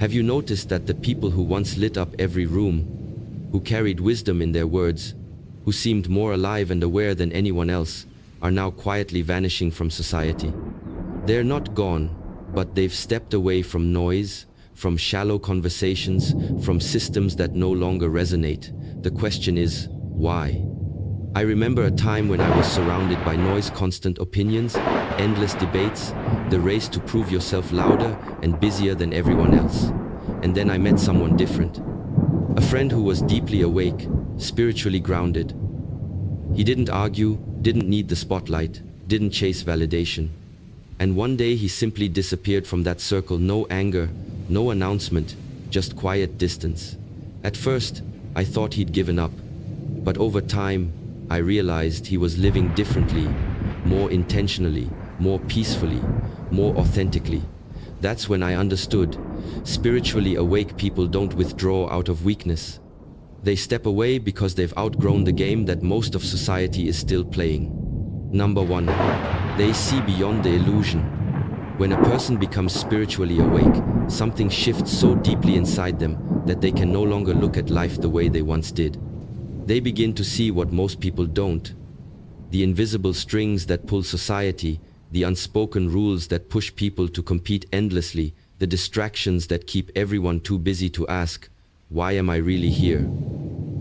Have you noticed that the people who once lit up every room, who carried wisdom in their words, who seemed more alive and aware than anyone else, are now quietly vanishing from society? They're not gone, but they've stepped away from noise, from shallow conversations, from systems that no longer resonate. The question is, why? I remember a time when I was surrounded by noise, constant opinions, endless debates, the race to prove yourself louder and busier than everyone else. And then I met someone different. A friend who was deeply awake, spiritually grounded. He didn't argue, didn't need the spotlight, didn't chase validation. And one day he simply disappeared from that circle. No anger, no announcement, just quiet distance. At first, I thought he'd given up. But over time, I realized he was living differently, more intentionally, more peacefully, more authentically. That's when I understood. Spiritually awake people don't withdraw out of weakness. They step away because they've outgrown the game that most of society is still playing. Number one, they see beyond the illusion. When a person becomes spiritually awake, something shifts so deeply inside them that they can no longer look at life the way they once did. They begin to see what most people don't. The invisible strings that pull society, the unspoken rules that push people to compete endlessly, the distractions that keep everyone too busy to ask, why am I really here?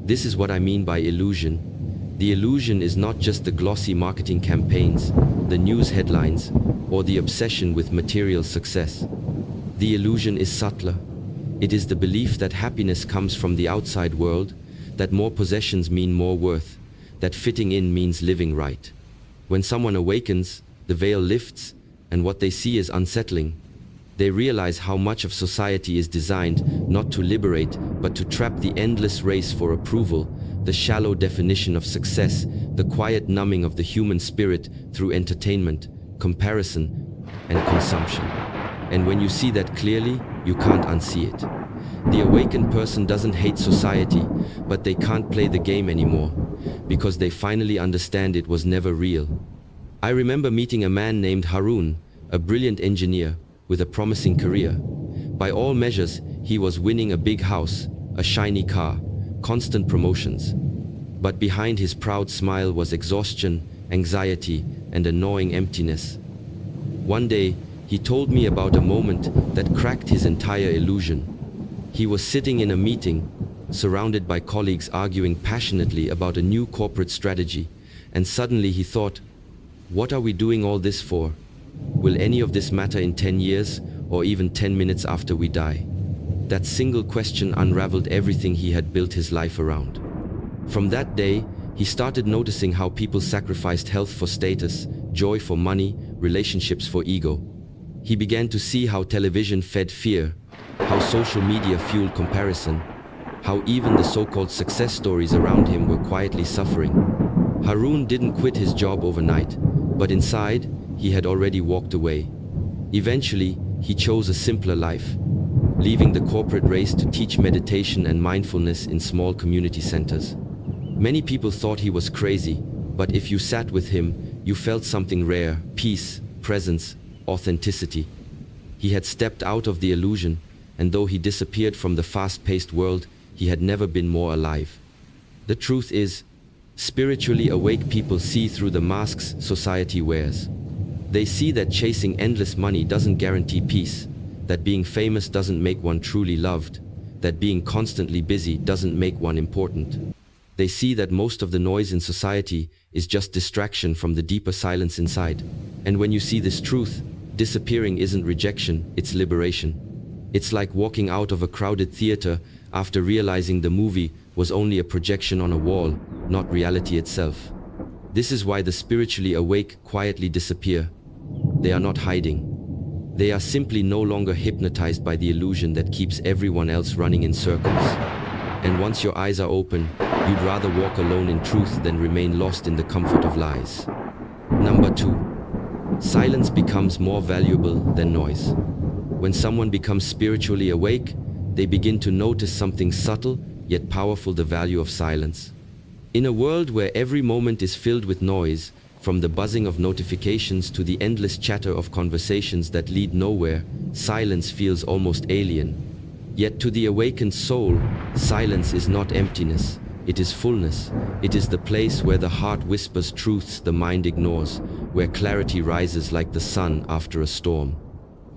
This is what I mean by illusion. The illusion is not just the glossy marketing campaigns, the news headlines, or the obsession with material success. The illusion is subtler. It is the belief that happiness comes from the outside world, that more possessions mean more worth, that fitting in means living right. When someone awakens, the veil lifts, and what they see is unsettling. They realize how much of society is designed not to liberate, but to trap. The endless race for approval, the shallow definition of success, the quiet numbing of the human spirit through entertainment, comparison, and consumption. And when you see that clearly, you can't unsee it. The awakened person doesn't hate society, but they can't play the game anymore, because they finally understand it was never real. I remember meeting a man named Harun, a brilliant engineer with a promising career. By all measures, he was winning a big house, a shiny car, constant promotions. But behind his proud smile was exhaustion, anxiety, and a gnawing emptiness. One day, he told me about a moment that cracked his entire illusion. He was sitting in a meeting, surrounded by colleagues arguing passionately about a new corporate strategy, and suddenly he thought, what are we doing all this for? Will any of this matter in 10 years, or even 10 minutes after we die? That single question unraveled everything he had built his life around. From that day, he started noticing how people sacrificed health for status, joy for money, relationships for ego. He began to see how television fed fear, how social media fueled comparison, how even the so-called success stories around him were quietly suffering. Harun didn't quit his job overnight, but inside, he had already walked away. Eventually, he chose a simpler life, leaving the corporate race to teach meditation and mindfulness in small community centers. Many people thought he was crazy, but if you sat with him, you felt something rare: peace, presence, authenticity. He had stepped out of the illusion, and though he disappeared from the fast-paced world, he had never been more alive. The truth is, spiritually awake people see through the masks society wears. They see that chasing endless money doesn't guarantee peace, that being famous doesn't make one truly loved, that being constantly busy doesn't make one important. They see that most of the noise in society is just distraction from the deeper silence inside. And when you see this truth, disappearing isn't rejection, it's liberation. It's like walking out of a crowded theater after realizing the movie was only a projection on a wall, not reality itself. This is why the spiritually awake quietly disappear. They are not hiding. They are simply no longer hypnotized by the illusion that keeps everyone else running in circles. And once your eyes are open, you'd rather walk alone in truth than remain lost in the comfort of lies. Number 2. Silence becomes more valuable than noise. When someone becomes spiritually awake, they begin to notice something subtle yet powerful: the value of silence. In a world where every moment is filled with noise, From the buzzing of notifications to the endless chatter of conversations that lead nowhere, silence feels almost alien. Yet to the awakened soul, silence is not emptiness, it is fullness. It is the place where the heart whispers truths the mind ignores, where clarity rises like the sun after a storm.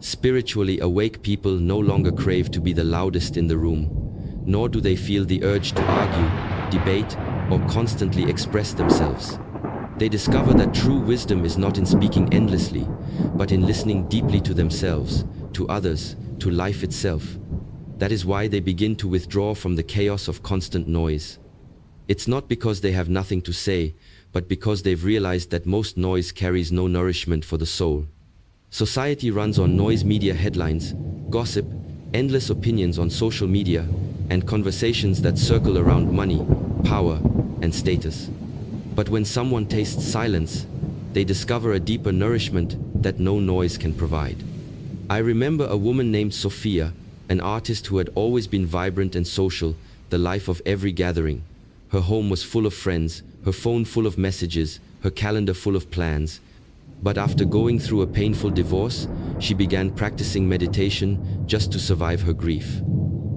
Spiritually awake people no longer crave to be the loudest in the room, nor do they feel the urge to argue, debate, or constantly express themselves. They discover that true wisdom is not in speaking endlessly, but in listening deeply to themselves, to others, to life itself. That is why they begin to withdraw from the chaos of constant noise. It's not because they have nothing to say, but because they've realized that most noise carries no nourishment for the soul. Society runs on noise media headlines, gossip, endless opinions on social media, and conversations that circle around money, power, and status. But when someone tastes silence, they discover a deeper nourishment that no noise can provide. I remember a woman named Sophia, an artist who had always been vibrant and social, the life of every gathering. Her home was full of friends, her phone full of messages, her calendar full of plans. But after going through a painful divorce, she began practicing meditation just to survive her grief.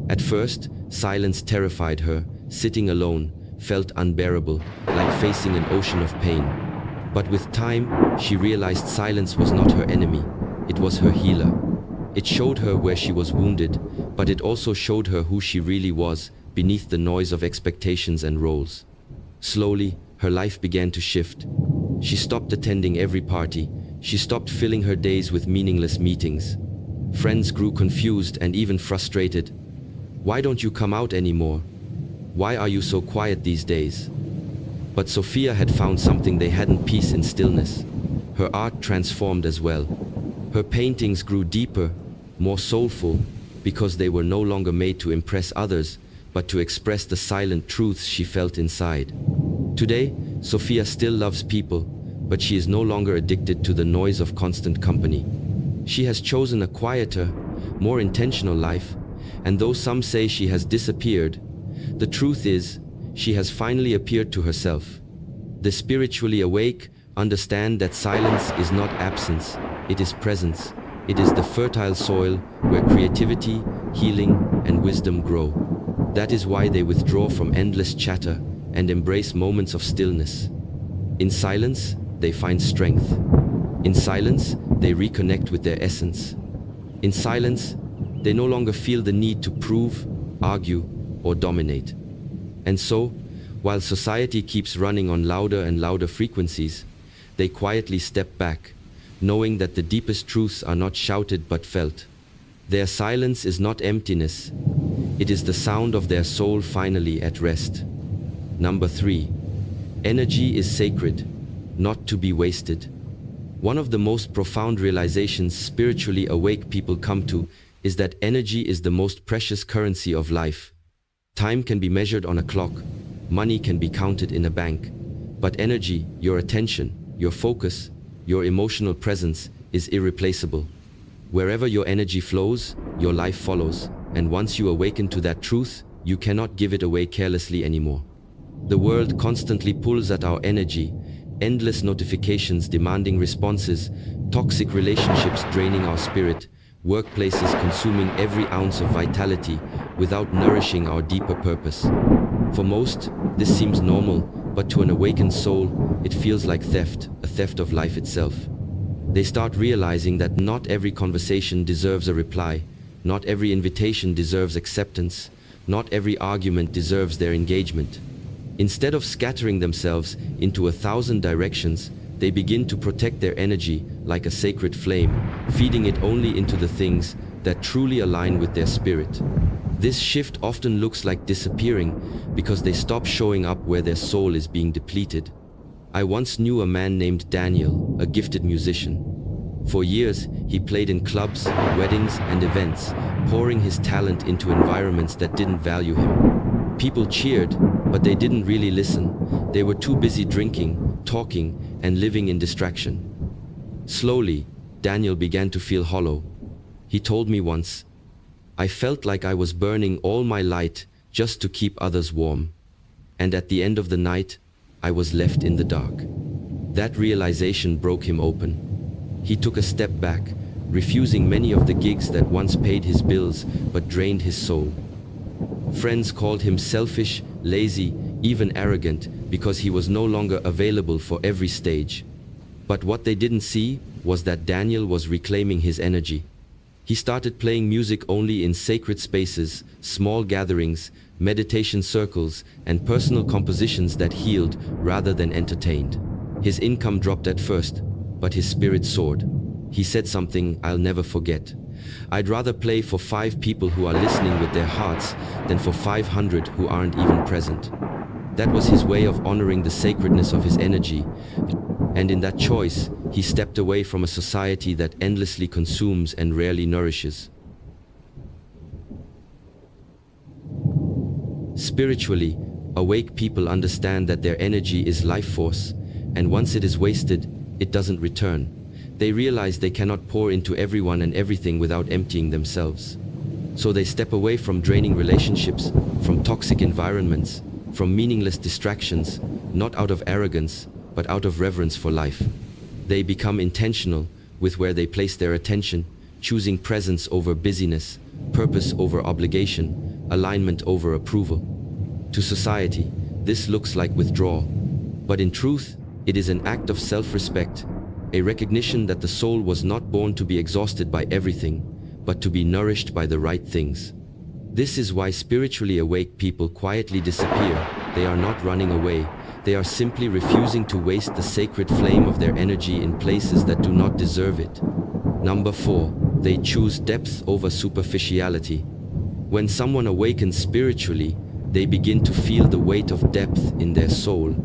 At first, silence terrified her. Sitting alone felt unbearable, like facing an ocean of pain. But with time, she realized silence was not her enemy, it was her healer. It showed her where she was wounded, but it also showed her who she really was, beneath the noise of expectations and roles. Slowly, her life began to shift. She stopped attending every party. She stopped filling her days with meaningless meetings. Friends grew confused and even frustrated. "Why don't you come out anymore? Why are you so quiet these days?" But Sophia had found something they hadn't: peace in stillness. Her art transformed as well. Her paintings grew deeper, more soulful, because they were no longer made to impress others, but to express the silent truths she felt inside. Today, Sophia still loves people, but she is no longer addicted to the noise of constant company. She has chosen a quieter, more intentional life, and though some say she has disappeared, the truth is, she has finally appeared to herself. The spiritually awake understand that silence is not absence, it is presence. It is the fertile soil where creativity, healing, and wisdom grow. That is why they withdraw from endless chatter and embrace moments of stillness. In silence, they find strength. In silence, they reconnect with their essence. In silence, they no longer feel the need to prove, argue, or dominate. And so, while society keeps running on louder and louder frequencies, they quietly step back, knowing that the deepest truths are not shouted but felt. Their silence is not emptiness, it is the sound of their soul finally at rest. Number 3. Energy is sacred, not to be wasted. One of the most profound realizations spiritually awake people come to is that energy is the most precious currency of life. Time can be measured on a clock, money can be counted in a bank, but energy, your attention, your focus, your emotional presence is irreplaceable. Wherever your energy flows, your life follows, and once you awaken to that truth, you cannot give it away carelessly anymore. The world constantly pulls at our energy, endless notifications demanding responses, toxic relationships draining our spirit, workplaces consuming every ounce of vitality without nourishing our deeper purpose. For most, this seems normal, but to an awakened soul, it feels like theft, a theft of life itself. They start realizing that not every conversation deserves a reply, not every invitation deserves acceptance, not every argument deserves their engagement. Instead of scattering themselves into 1,000 directions, they begin to protect their energy like a sacred flame, feeding it only into the things that truly align with their spirit. This shift often looks like disappearing because they stop showing up where their soul is being depleted. I once knew a man named Daniel, a gifted musician. For years, he played in clubs, weddings, and events, pouring his talent into environments that didn't value him. People cheered, but they didn't really listen. They were too busy drinking, talking, and living in distraction. Slowly, Daniel began to feel hollow. He told me once, "I felt like I was burning all my light just to keep others warm. And at the end of the night, I was left in the dark." That realization broke him open. He took a step back, refusing many of the gigs that once paid his bills but drained his soul. Friends called him selfish, lazy, even arrogant because he was no longer available for every stage. But what they didn't see was that Daniel was reclaiming his energy. He started playing music only in sacred spaces, small gatherings, meditation circles, and personal compositions that healed rather than entertained. His income dropped at first, but his spirit soared. He said something I'll never forget. I'd rather play for 5 people who are listening with their hearts than for 500 who aren't even present. That was his way of honoring the sacredness of his energy. And in that choice, he stepped away from a society that endlessly consumes and rarely nourishes. Spiritually, awake people understand that their energy is life force, and once it is wasted, it doesn't return. They realize they cannot pour into everyone and everything without emptying themselves. So they step away from draining relationships, from toxic environments, from meaningless distractions, not out of arrogance, but out of reverence for life. They become intentional with where they place their attention, choosing presence over busyness, purpose over obligation, alignment over approval. To society, this looks like withdrawal, but in truth, it is an act of self-respect, a recognition that the soul was not born to be exhausted by everything, but to be nourished by the right things. This is why spiritually awake people quietly disappear. They are not running away. They are simply refusing to waste the sacred flame of their energy in places that do not deserve it. Number 4, they choose depth over superficiality. When someone awakens spiritually, they begin to feel the weight of depth in their soul.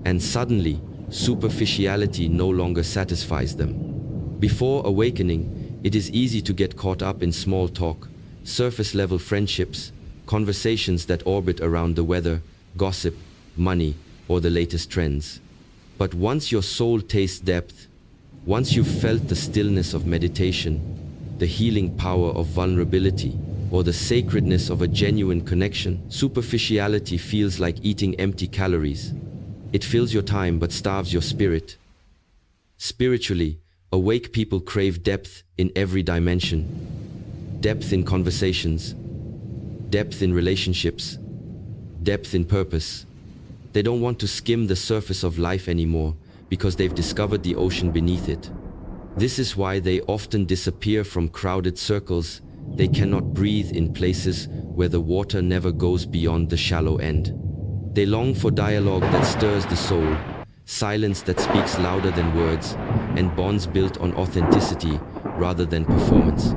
And suddenly, superficiality no longer satisfies them. Before awakening, it is easy to get caught up in small talk, surface-level friendships, conversations that orbit around the weather, gossip, money, or the latest trends. But once your soul tastes depth, once you've felt the stillness of meditation, the healing power of vulnerability, or the sacredness of a genuine connection, superficiality feels like eating empty calories. It fills your time but starves your spirit. Spiritually, awake people crave depth in every dimension. Depth in conversations, depth in relationships, depth in purpose. They don't want to skim the surface of life anymore because they've discovered the ocean beneath it. This is why they often disappear from crowded circles. They cannot breathe in places where the water never goes beyond the shallow end. They long for dialogue that stirs the soul, silence that speaks louder than words, and bonds built on authenticity rather than performance.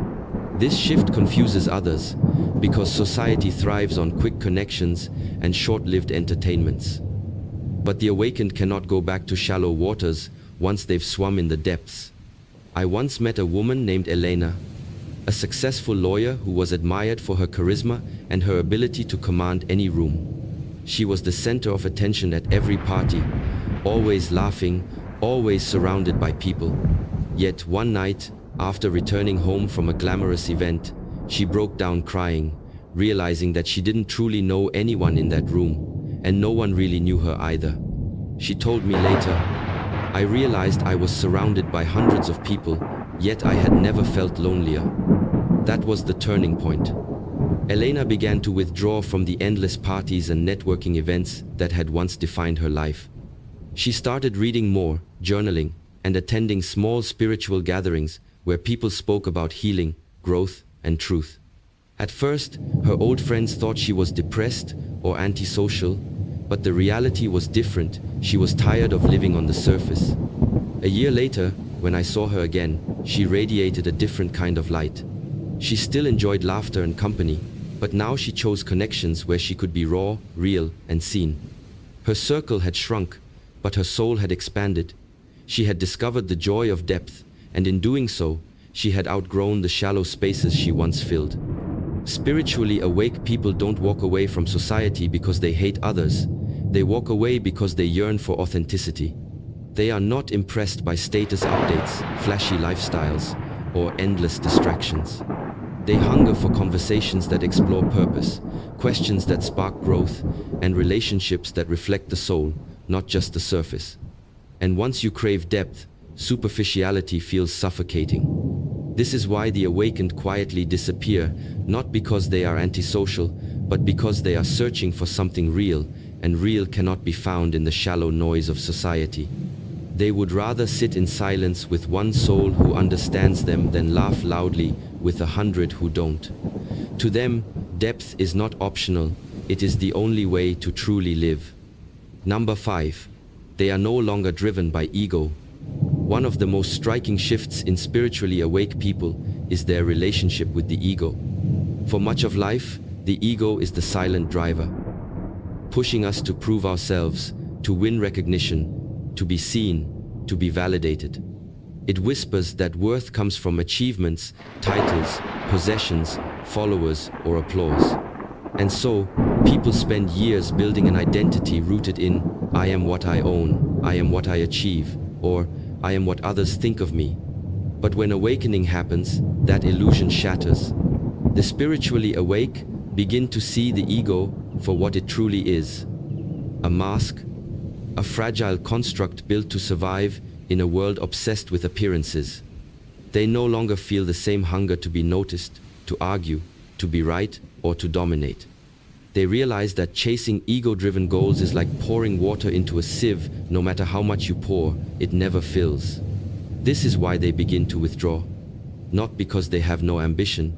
This shift confuses others because society thrives on quick connections and short-lived entertainments. But the awakened cannot go back to shallow waters once they've swum in the depths. I once met a woman named Elena, a successful lawyer who was admired for her charisma and her ability to command any room. She was the center of attention at every party, always laughing, always surrounded by people. Yet one night, after returning home from a glamorous event, she broke down crying, realizing that she didn't truly know anyone in that room, and no one really knew her either. She told me later, "I realized I was surrounded by hundreds of people, yet I had never felt lonelier." That was the turning point. Elena began to withdraw from the endless parties and networking events that had once defined her life. She started reading more, journaling, and attending small spiritual gatherings where people spoke about healing, growth, and truth. At first, her old friends thought she was depressed or antisocial, but the reality was different. She was tired of living on the surface. A year later, when I saw her again, she radiated a different kind of light. She still enjoyed laughter and company, but now she chose connections where she could be raw, real, and seen. Her circle had shrunk, but her soul had expanded. She had discovered the joy of depth, and in doing so, she had outgrown the shallow spaces she once filled. Spiritually awake people don't walk away from society because they hate others. They walk away because they yearn for authenticity. They are not impressed by status updates, flashy lifestyles, or endless distractions. They hunger for conversations that explore purpose, questions that spark growth, and relationships that reflect the soul, not just the surface. And once you crave depth, superficiality feels suffocating. This is why the awakened quietly disappear, not because they are antisocial, but because they are searching for something real, and real cannot be found in the shallow noise of society. They would rather sit in silence with one soul who understands them than laugh loudly with 100 who don't. To them, depth is not optional, it is the only way to truly live. Number 5. They are no longer driven by ego. One of the most striking shifts in spiritually awake people is their relationship with the ego. For much of life, the ego is the silent driver, pushing us to prove ourselves, to win recognition, to be seen, to be validated. It whispers that worth comes from achievements, titles, possessions, followers, or applause. And so, people spend years building an identity rooted in, I am what I own, I am what I achieve, or I am what others think of me. But when awakening happens, that illusion shatters. The spiritually awake begin to see the ego for what it truly is. A mask, a fragile construct built to survive in a world obsessed with appearances. They no longer feel the same hunger to be noticed, to argue, to be right, or to dominate. They realize that chasing ego-driven goals is like pouring water into a sieve. No matter how much you pour, it never fills. This is why they begin to withdraw. Not because they have no ambition,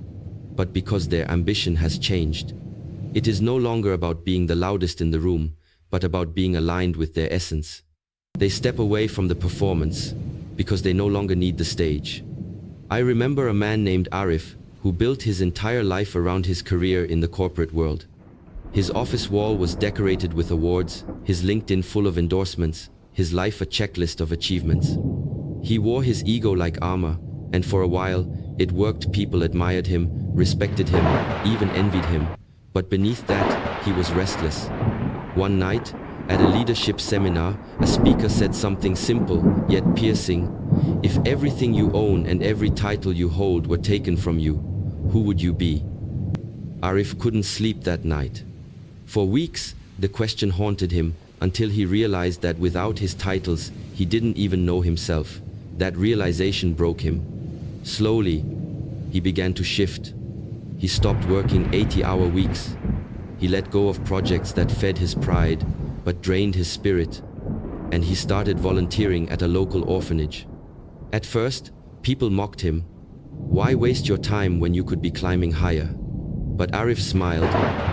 but because their ambition has changed. It is no longer about being the loudest in the room, but about being aligned with their essence. They step away from the performance, because they no longer need the stage. I remember a man named Arif, who built his entire life around his career in the corporate world. His office wall was decorated with awards, his LinkedIn full of endorsements, his life a checklist of achievements. He wore his ego like armor, and for a while, it worked. People admired him, respected him, even envied him. But beneath that, he was restless. One night, at a leadership seminar, a speaker said something simple, yet piercing. If everything you own and every title you hold were taken from you, who would you be? Arif couldn't sleep that night. For weeks, the question haunted him, until he realized that without his titles, he didn't even know himself. That realization broke him. Slowly, he began to shift. He stopped working 80-hour weeks. He let go of projects that fed his pride, but drained his spirit. And he started volunteering at a local orphanage. At first, people mocked him. Why waste your time when you could be climbing higher? But Arif smiled,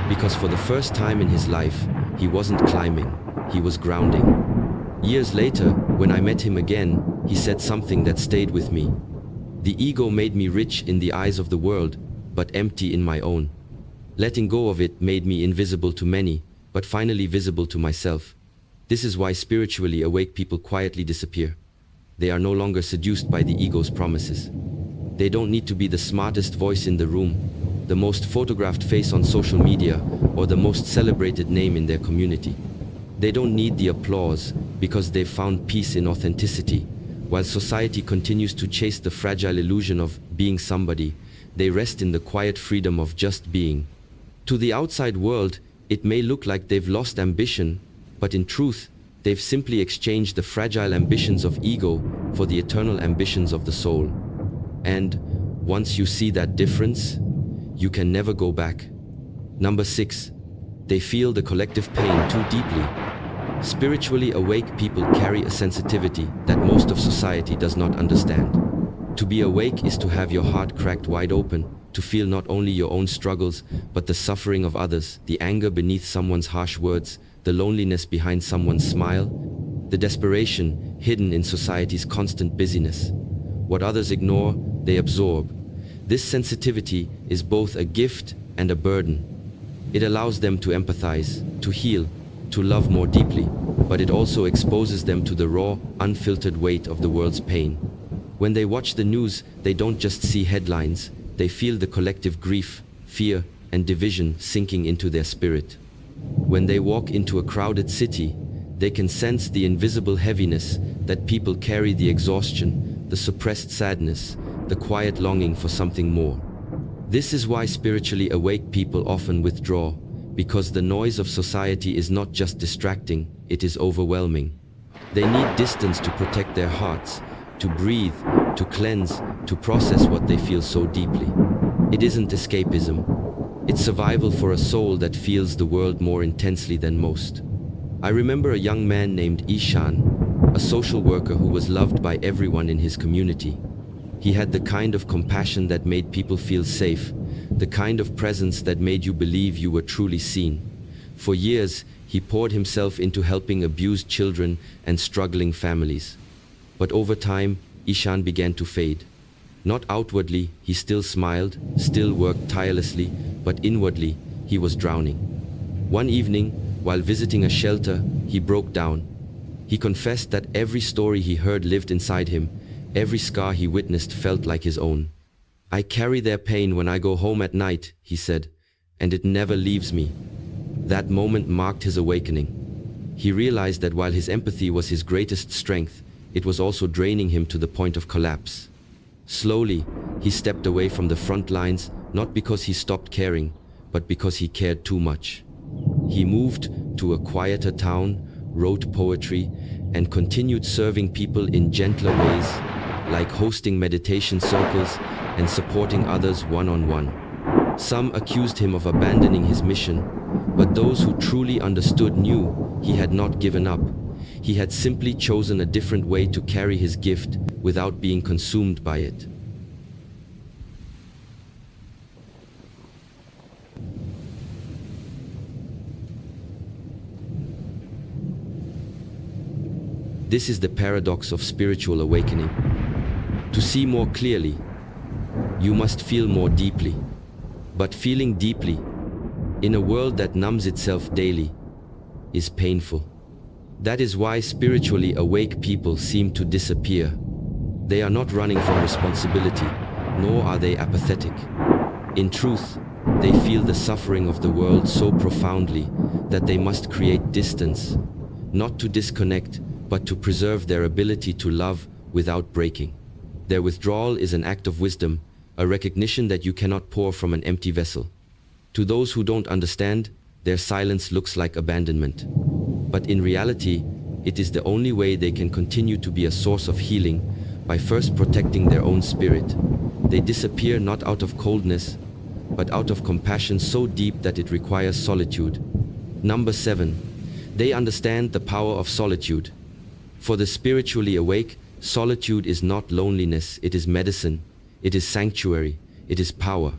because for the first time in his life, he wasn't climbing, he was grounding. Years later, when I met him again, he said something that stayed with me. The ego made me rich in the eyes of the world, but empty in my own. Letting go of it made me invisible to many, but finally visible to myself. This is why spiritually awake people quietly disappear. They are no longer seduced by the ego's promises. They don't need to be the smartest voice in the room, the most photographed face on social media, or the most celebrated name in their community. They don't need the applause, because they've found peace in authenticity. While society continues to chase the fragile illusion of being somebody, they rest in the quiet freedom of just being. To the outside world, it may look like they've lost ambition, but in truth, they've simply exchanged the fragile ambitions of ego for the eternal ambitions of the soul. And once you see that difference, you can never go back. Number 6. They feel the collective pain too deeply. Spiritually awake people carry a sensitivity that most of society does not understand. To be awake is to have your heart cracked wide open, to feel not only your own struggles, but the suffering of others, the anger beneath someone's harsh words, the loneliness behind someone's smile, the desperation hidden in society's constant busyness. What others ignore, they absorb. This sensitivity is both a gift and a burden. It allows them to empathize, to heal, to love more deeply, but it also exposes them to the raw, unfiltered weight of the world's pain. When they watch the news, they don't just see headlines, they feel the collective grief, fear, and division sinking into their spirit. When they walk into a crowded city, they can sense the invisible heaviness that people carry, the exhaustion, the suppressed sadness, the quiet longing for something more. This is why spiritually awake people often withdraw, because the noise of society is not just distracting, it is overwhelming. They need distance to protect their hearts, to breathe, to cleanse, to process what they feel so deeply. It isn't escapism. It's survival for a soul that feels the world more intensely than most. I remember a young man named Ishan, a social worker who was loved by everyone in his community. He had the kind of compassion that made people feel safe, the kind of presence that made you believe you were truly seen. For years, he poured himself into helping abused children and struggling families. But over time, Ishan began to fade. Not outwardly, he still smiled, still worked tirelessly, but inwardly, he was drowning. One evening, while visiting a shelter, he broke down. He confessed that every story he heard lived inside him, every scar he witnessed felt like his own. "I carry their pain when I go home at night," he said, "and it never leaves me." That moment marked his awakening. He realized that while his empathy was his greatest strength, it was also draining him to the point of collapse. Slowly, he stepped away from the front lines, not because he stopped caring, but because he cared too much. He moved to a quieter town, wrote poetry, and continued serving people in gentler ways, like hosting meditation circles and supporting others one-on-one. Some accused him of abandoning his mission, but those who truly understood knew he had not given up. He had simply chosen a different way to carry his gift without being consumed by it. This is the paradox of spiritual awakening. To see more clearly, you must feel more deeply. But feeling deeply, in a world that numbs itself daily, is painful. That is why spiritually awake people seem to disappear. They are not running from responsibility, nor are they apathetic. In truth, they feel the suffering of the world so profoundly that they must create distance, not to disconnect, but to preserve their ability to love without breaking. Their withdrawal is an act of wisdom, a recognition that you cannot pour from an empty vessel. To those who don't understand, their silence looks like abandonment. But in reality, it is the only way they can continue to be a source of healing, by first protecting their own spirit. They disappear not out of coldness, but out of compassion so deep that it requires solitude. Number 7. They understand the power of solitude. For the spiritually awake, solitude is not loneliness, it is medicine, it is sanctuary, it is power.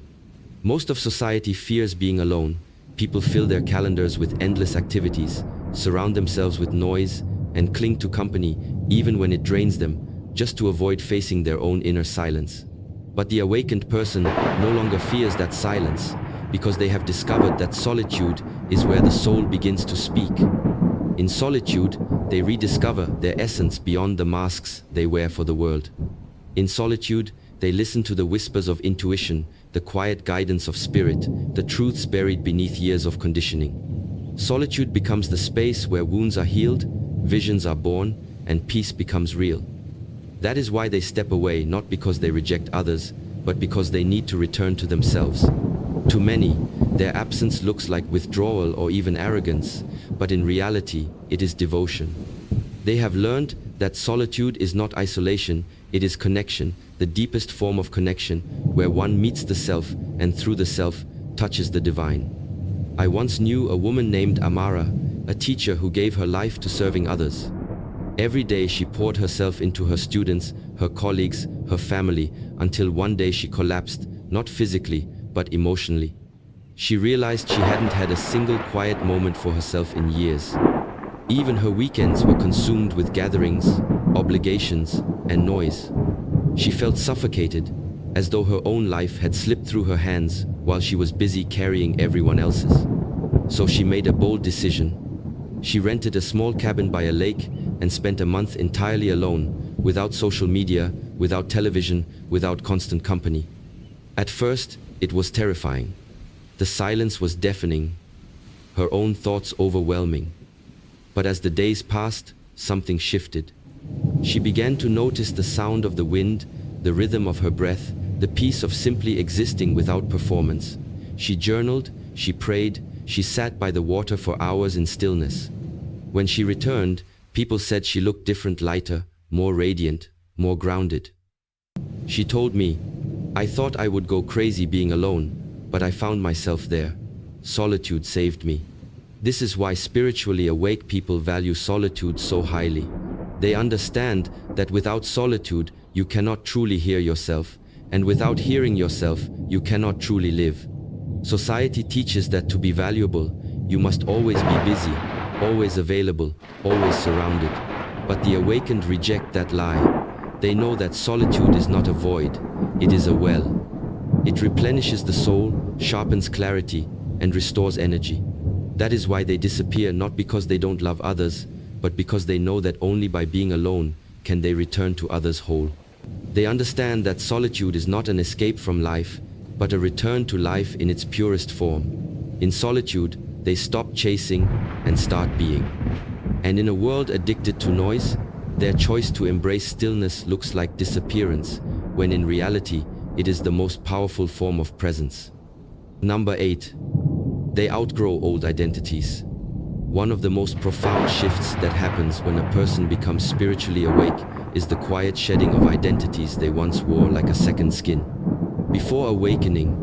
Most of society fears being alone. People fill their calendars with endless activities, surround themselves with noise, and cling to company even when it drains them, just to avoid facing their own inner silence. But the awakened person no longer fears that silence, because they have discovered that solitude is where the soul begins to speak. In solitude, they rediscover their essence beyond the masks they wear for the world. In solitude, they listen to the whispers of intuition, the quiet guidance of spirit, the truths buried beneath years of conditioning. Solitude becomes the space where wounds are healed, visions are born, and peace becomes real. That is why they step away, not because they reject others, but because they need to return to themselves. To many, their absence looks like withdrawal or even arrogance, but in reality, it is devotion. They have learned that solitude is not isolation, it is connection, the deepest form of connection, where one meets the self and through the self touches the divine. I once knew a woman named Amara, a teacher who gave her life to serving others. Every day she poured herself into her students, her colleagues, her family, until one day she collapsed, not physically, but emotionally. She realized she hadn't had a single quiet moment for herself in years. Even her weekends were consumed with gatherings, obligations, and noise. She felt suffocated, as though her own life had slipped through her hands while she was busy carrying everyone else's. So she made a bold decision. She rented a small cabin by a lake and spent a month entirely alone, without social media, without television, without constant company. At first, it was terrifying. The silence was deafening, her own thoughts overwhelming. But as the days passed, something shifted. She began to notice the sound of the wind, the rhythm of her breath, the peace of simply existing without performance. She journaled, she prayed, she sat by the water for hours in stillness. When she returned, People said she looked different, lighter, more radiant, more grounded. She told me, I thought I would go crazy being alone, but I found myself there. Solitude saved me. This is why spiritually awake people value solitude so highly. They understand that without solitude, you cannot truly hear yourself, and without hearing yourself, you cannot truly live. Society teaches that to be valuable, you must always be busy, always available, always surrounded. But the awakened reject that lie. They know that solitude is not a void, it is a well. It replenishes the soul, sharpens clarity, and restores energy. That is why they disappear, not because they don't love others, but because they know that only by being alone can they return to others whole. They understand that solitude is not an escape from life, but a return to life in its purest form. In solitude, they stop chasing and start being. And in a world addicted to noise, their choice to embrace stillness looks like disappearance, when in reality, it is the most powerful form of presence. Number 8. They outgrow old identities. One of the most profound shifts that happens when a person becomes spiritually awake is the quiet shedding of identities they once wore like a second skin. Before awakening,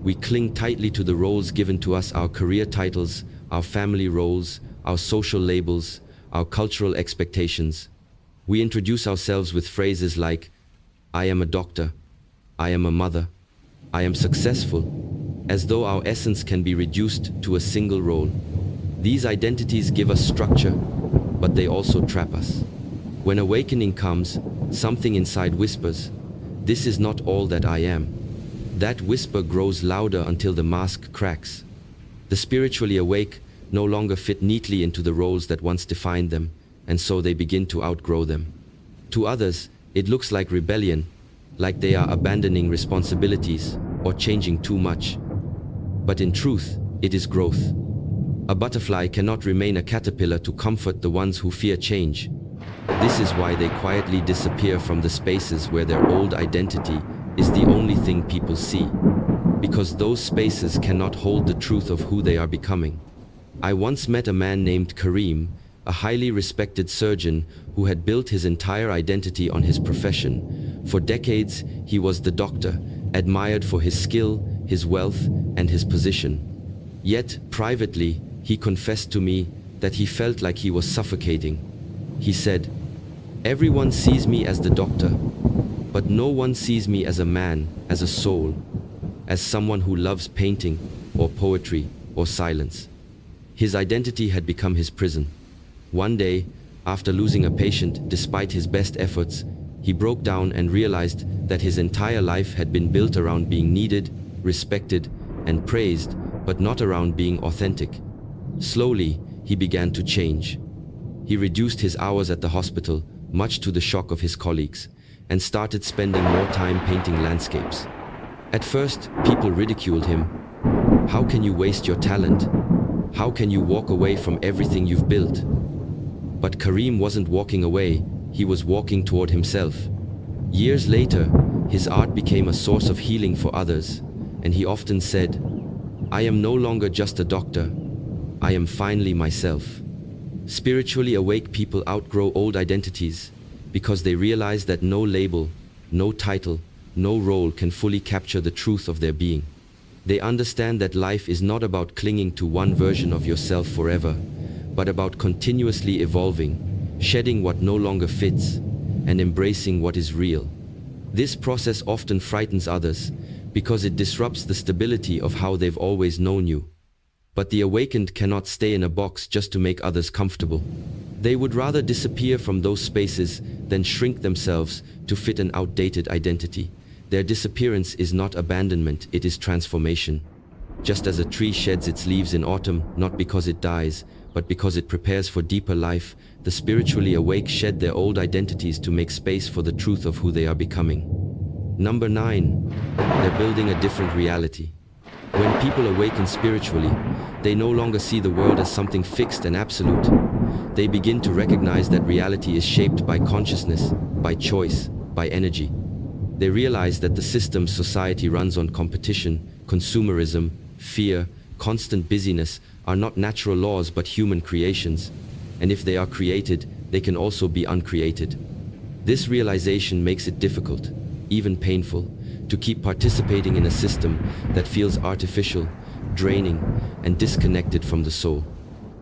we cling tightly to the roles given to us, our career titles, our family roles, our social labels, our cultural expectations. We introduce ourselves with phrases like, I am a doctor, I am a mother, I am successful, as though our essence can be reduced to a single role. These identities give us structure, but they also trap us. When awakening comes, something inside whispers, this is not all that I am. That whisper grows louder until the mask cracks. The spiritually awake no longer fit neatly into the roles that once defined them, and so they begin to outgrow them. To others, it looks like rebellion, like they are abandoning responsibilities or changing too much. But in truth, it is growth. A butterfly cannot remain a caterpillar to comfort the ones who fear change. This is why they quietly disappear from the spaces where their old identity is the only thing people see, because those spaces cannot hold the truth of who they are becoming. I once met a man named Kareem, a highly respected surgeon who had built his entire identity on his profession. For decades, he was the doctor, admired for his skill, his wealth, and his position. Yet, privately, he confessed to me that he felt like he was suffocating. He said, "Everyone sees me as the doctor, but no one sees me as a man, as a soul, as someone who loves painting, or poetry, or silence." His identity had become his prison. One day, after losing a patient despite his best efforts, he broke down and realized that his entire life had been built around being needed, respected, and praised, but not around being authentic. Slowly, he began to change. He reduced his hours at the hospital, much to the shock of his colleagues, and started spending more time painting landscapes. At first, people ridiculed him. How can you waste your talent? How can you walk away from everything you've built? But Kareem wasn't walking away, he was walking toward himself. Years later, his art became a source of healing for others, and he often said, "I am no longer just a doctor, I am finally myself." Spiritually awake people outgrow old identities because they realize that no label, no title, no role can fully capture the truth of their being. They understand that life is not about clinging to one version of yourself forever, but about continuously evolving, shedding what no longer fits, and embracing what is real. This process often frightens others because it disrupts the stability of how they've always known you. But the awakened cannot stay in a box just to make others comfortable. They would rather disappear from those spaces than shrink themselves to fit an outdated identity. Their disappearance is not abandonment, it is transformation. Just as a tree sheds its leaves in autumn, not because it dies, but because it prepares for deeper life, the spiritually awake shed their old identities to make space for the truth of who they are becoming. Number 9, they're building a different reality. When people awaken spiritually, they no longer see the world as something fixed and absolute. They begin to recognize that reality is shaped by consciousness, by choice, by energy. They realize that the systems society runs on, competition, consumerism, fear, constant busyness, are not natural laws but human creations. And if they are created, they can also be uncreated. This realization makes it difficult, even painful, to keep participating in a system that feels artificial, draining, and disconnected from the soul.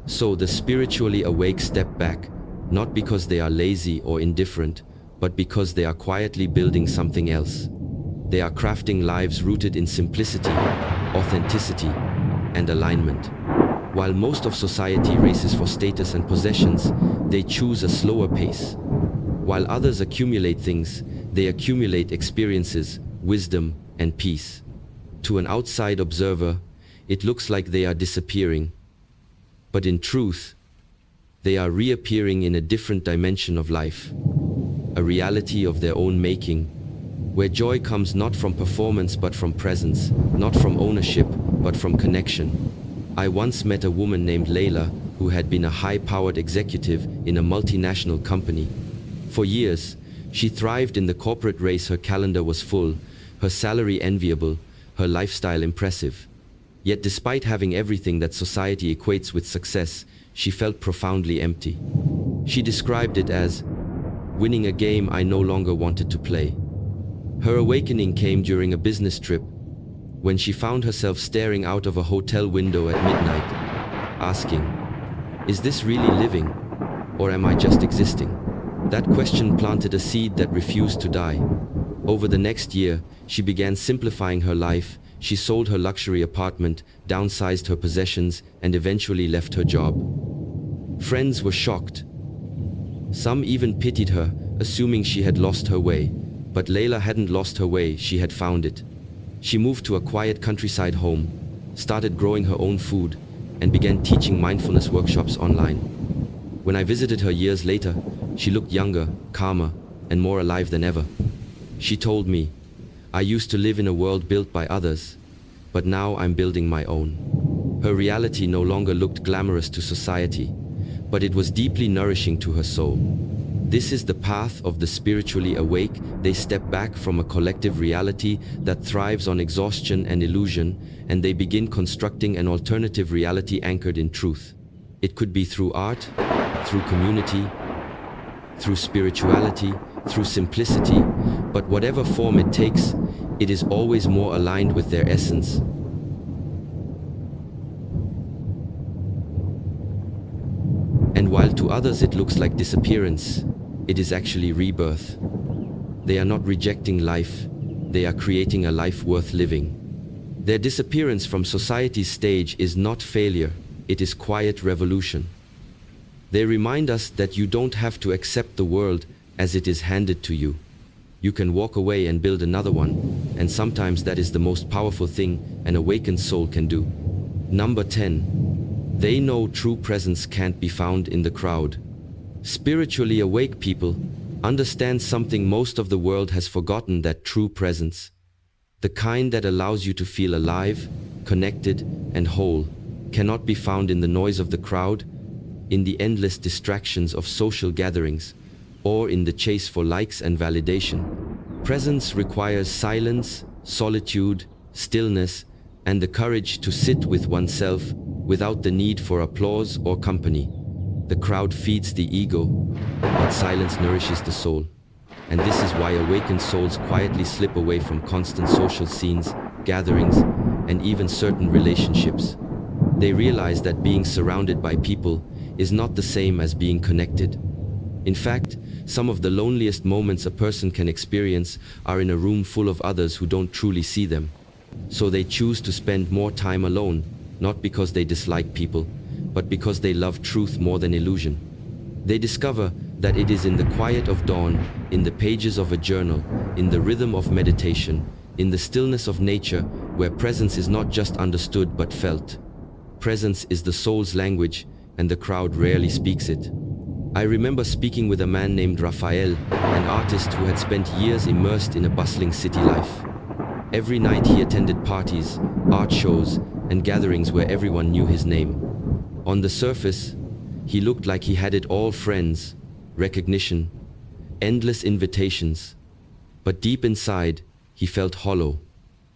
So the spiritually awake step back, not because they are lazy or indifferent, but because they are quietly building something else. They are crafting lives rooted in simplicity, authenticity, and alignment. While most of society races for status and possessions, they choose a slower pace. While others accumulate things, they accumulate experiences, wisdom, and peace. To an outside observer, it looks like they are disappearing. But in truth, they are reappearing in a different dimension of life, a reality of their own making, where joy comes not from performance but from presence, not from ownership but from connection. I once met a woman named Layla who had been a high-powered executive in a multinational company. For years, she thrived in the corporate race. Her calendar was full, her salary enviable, her lifestyle impressive. Yet despite having everything that society equates with success, she felt profoundly empty. She described it as winning a game I no longer wanted to play. Her awakening came during a business trip, when she found herself staring out of a hotel window at midnight, asking, "Is this really living, or am I just existing?" That question planted a seed that refused to die. Over the next year, she began simplifying her life. She sold her luxury apartment, downsized her possessions, and eventually left her job. Friends were shocked. Some even pitied her, assuming she had lost her way. But Layla hadn't lost her way, she had found it. She moved to a quiet countryside home, started growing her own food, and began teaching mindfulness workshops online. When I visited her years later, she looked younger, calmer, and more alive than ever. She told me, "I used to live in a world built by others, but now I'm building my own." Her reality no longer looked glamorous to society, but it was deeply nourishing to her soul. This is the path of the spiritually awake. They step back from a collective reality that thrives on exhaustion and illusion, and they begin constructing an alternative reality anchored in truth. It could be through art, through community, through spirituality, through simplicity, but whatever form it takes, it is always more aligned with their essence. And while to others it looks like disappearance, it is actually rebirth. They are not rejecting life, they are creating a life worth living. Their disappearance from society's stage is not failure, it is quiet revolution. They remind us that you don't have to accept the world as it is handed to you. You can walk away and build another one, and sometimes that is the most powerful thing an awakened soul can do. Number 10. They know true presence can't be found in the crowd. Spiritually awake people understand something most of the world has forgotten: that true presence, the kind that allows you to feel alive, connected, and whole, cannot be found in the noise of the crowd, in the endless distractions of social gatherings, or in the chase for likes and validation. Presence requires silence, solitude, stillness, and the courage to sit with oneself without the need for applause or company. The crowd feeds the ego, but silence nourishes the soul. And this is why awakened souls quietly slip away from constant social scenes, gatherings, and even certain relationships. They realize that being surrounded by people is not the same as being connected. In fact, some of the loneliest moments a person can experience are in a room full of others who don't truly see them. So they choose to spend more time alone, not because they dislike people, but because they love truth more than illusion. They discover that it is in the quiet of dawn, in the pages of a journal, in the rhythm of meditation, in the stillness of nature, where presence is not just understood but felt. Presence is the soul's language, and the crowd rarely speaks it. I remember speaking with a man named Raphael, an artist who had spent years immersed in a bustling city life. Every night he attended parties, art shows, and gatherings where everyone knew his name. On the surface, he looked like he had it all: friends, recognition, endless invitations. But deep inside, he felt hollow.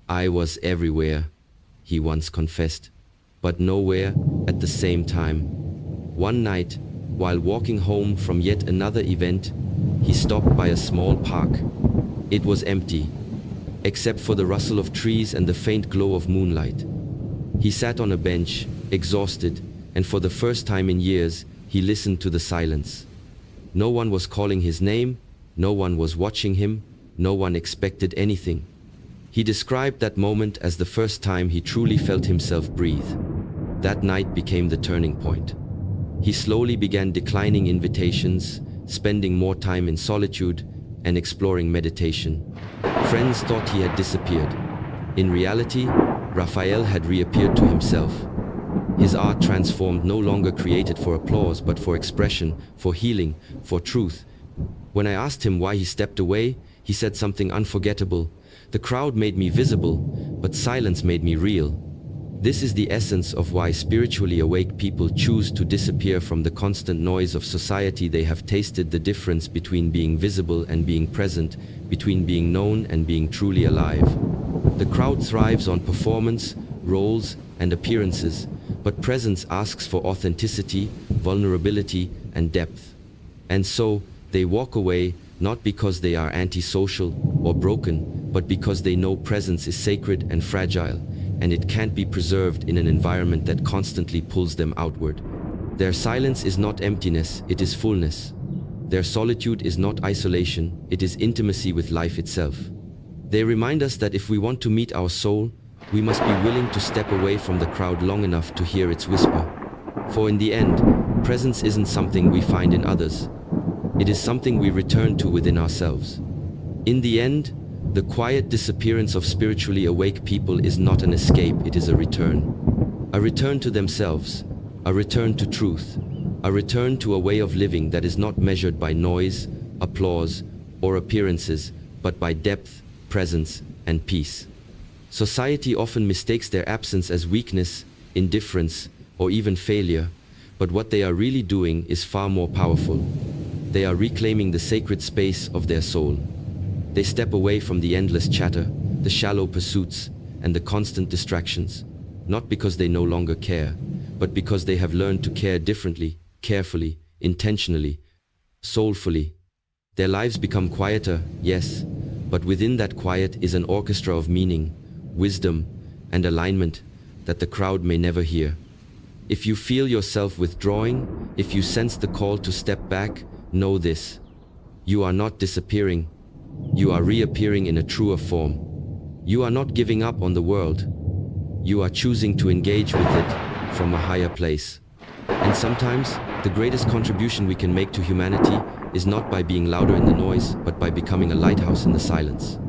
"I was everywhere," he once confessed, "but nowhere at the same time." One night, While walking home from yet another event, he stopped by a small park. It was empty, except for the rustle of trees and the faint glow of moonlight. He sat on a bench, exhausted, and for the first time in years, he listened to the silence. No one was calling his name, no one was watching him, no one expected anything. He described that moment as the first time he truly felt himself breathe. That night became the turning point. He slowly began declining invitations, spending more time in solitude, and exploring meditation. Friends thought he had disappeared. In reality, Raphael had reappeared to himself. His art transformed, no longer created for applause, but for expression, for healing, for truth. When I asked him why he stepped away, he said something unforgettable. The crowd made me visible, but silence made me real. This is the essence of why spiritually awake people choose to disappear from the constant noise of society. They have tasted the difference between being visible and being present, between being known and being truly alive. The crowd thrives on performance, roles, and appearances, but presence asks for authenticity, vulnerability, and depth. And so, they walk away, not because they are antisocial or broken, but because they know presence is sacred and fragile, and it can't be preserved in an environment that constantly pulls them outward. Their silence is not emptiness, it is fullness. Their solitude is not isolation, it is intimacy with life itself. They remind us that if we want to meet our soul, we must be willing to step away from the crowd long enough to hear its whisper. For in the end, presence isn't something we find in others. It is something we return to within ourselves. In the end, the quiet disappearance of spiritually awake people is not an escape, it is a return. A return to themselves, a return to truth, a return to a way of living that is not measured by noise, applause, or appearances, but by depth, presence, and peace. Society often mistakes their absence as weakness, indifference, or even failure, but what they are really doing is far more powerful. They are reclaiming the sacred space of their soul. They step away from the endless chatter, the shallow pursuits, and the constant distractions, not because they no longer care, but because they have learned to care differently, carefully, intentionally, soulfully. Their lives become quieter, yes, but within that quiet is an orchestra of meaning, wisdom, and alignment that the crowd may never hear. If you feel yourself withdrawing, if you sense the call to step back, know this: you are not disappearing. You are reappearing in a truer form. You are not giving up on the world. You are choosing to engage with it from a higher place. And sometimes, the greatest contribution we can make to humanity is not by being louder in the noise, but by becoming a lighthouse in the silence.